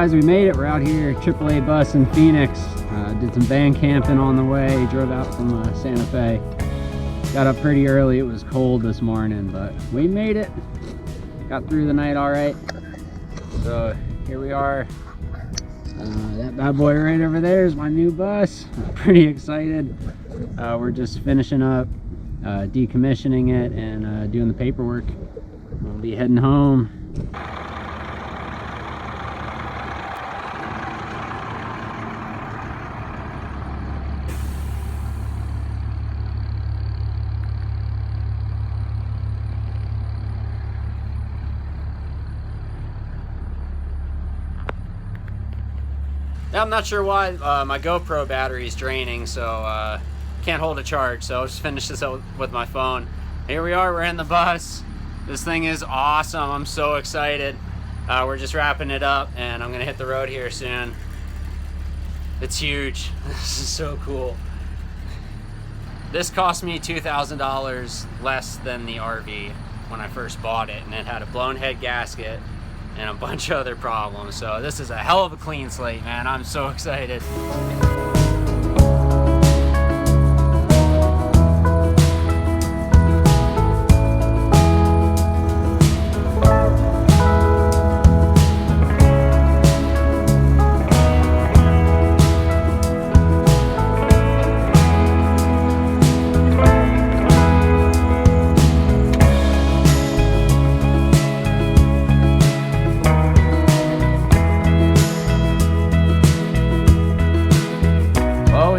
guys, we made it. We're out here, AAA Bus in Phoenix. Did some van camping on the way, drove out from Santa Fe. Got up pretty early, it was cold this morning, but we made it. Got through the night all right. So here we are. That bad boy right over there is my new bus. I'm pretty excited. We're just finishing up decommissioning it and doing the paperwork. We'll be heading home. Now, I'm not sure why my GoPro battery is draining, so can't hold a charge, so I'll just finish this out with my phone. Here we are, we're in the bus. This thing is awesome, I'm so excited. We're just wrapping it up and I'm gonna hit the road here soon. It's huge, this is so cool. This cost me $2,000 less than the RV when I first bought it, and it had a blown head gasket and a bunch of other problems. So this is a hell of a clean slate, man. I'm so excited.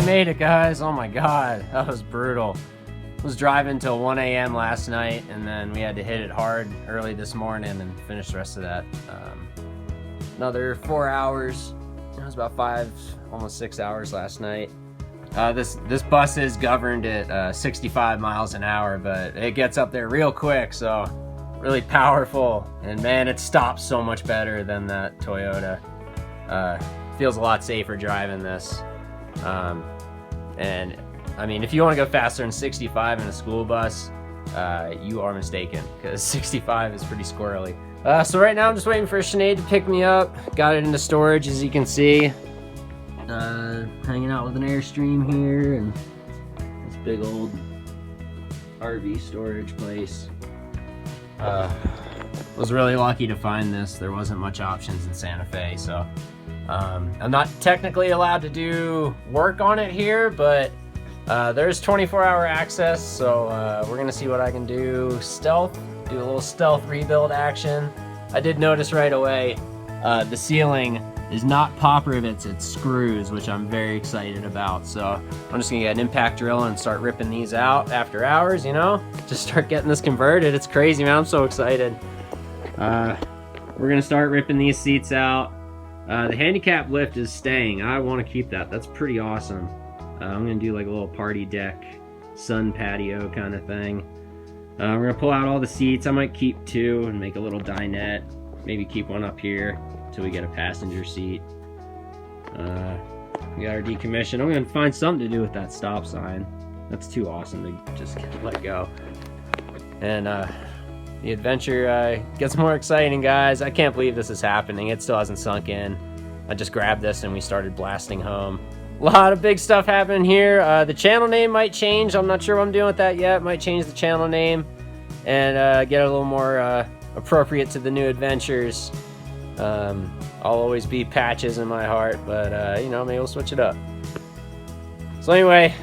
Made it, guys. Oh my god, that was brutal. I was driving till 1 a.m. last night, and then we had to hit it hard early this morning and finish the rest of that. Another 4 hours. It was about 5, almost 6 hours last night. This bus is governed at 65 miles an hour, but it gets up there real quick, so really powerful. And man, it stops so much better than that Toyota. Feels a lot safer driving this. And I mean, if you want to go faster than 65 in a school bus, you are mistaken, because 65 is pretty squirrely. So right now I'm just waiting for Sinead to pick me up. Got it into storage, as you can see. Hanging out with an Airstream here and this big old RV storage place. Was really lucky to find this. There wasn't much options in Santa Fe, so I'm not technically allowed to do work on it here, but there's 24-hour access, so we're gonna see what I can do. Do a little stealth rebuild action. I did notice right away the ceiling is not pop rivets, it's screws, which I'm very excited about. So I'm just gonna get an impact drill and start ripping these out after hours, you know? Just start getting this converted. It's crazy, man. I'm so excited. We're gonna start ripping these seats out. The handicap lift is staying. I want to keep that. That's pretty awesome. I'm going to do like a little party deck, sun patio kind of thing. We're going to pull out all the seats. I might keep 2 and make a little dinette. Maybe keep one up here until we get a passenger seat. We got our decommission. I'm going to find something to do with that stop sign. That's too awesome to just let go. And the adventure gets more exciting, guys. I can't believe this is happening. It still hasn't sunk in. I just grabbed this and we started blasting home. A lot of big stuff happening here. The channel name might change. I'm not sure what I'm doing with that yet. Might change the channel name and get a little more appropriate to the new adventures. I'll always be Patches in my heart, but you know, maybe we'll switch it up. So anyway,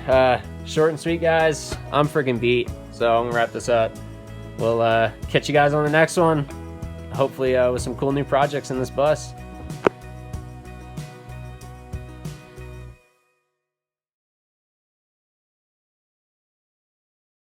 short and sweet, guys. I'm freaking beat, so I'm gonna wrap this up. We'll catch you guys on the next one, hopefully with some cool new projects in this bus.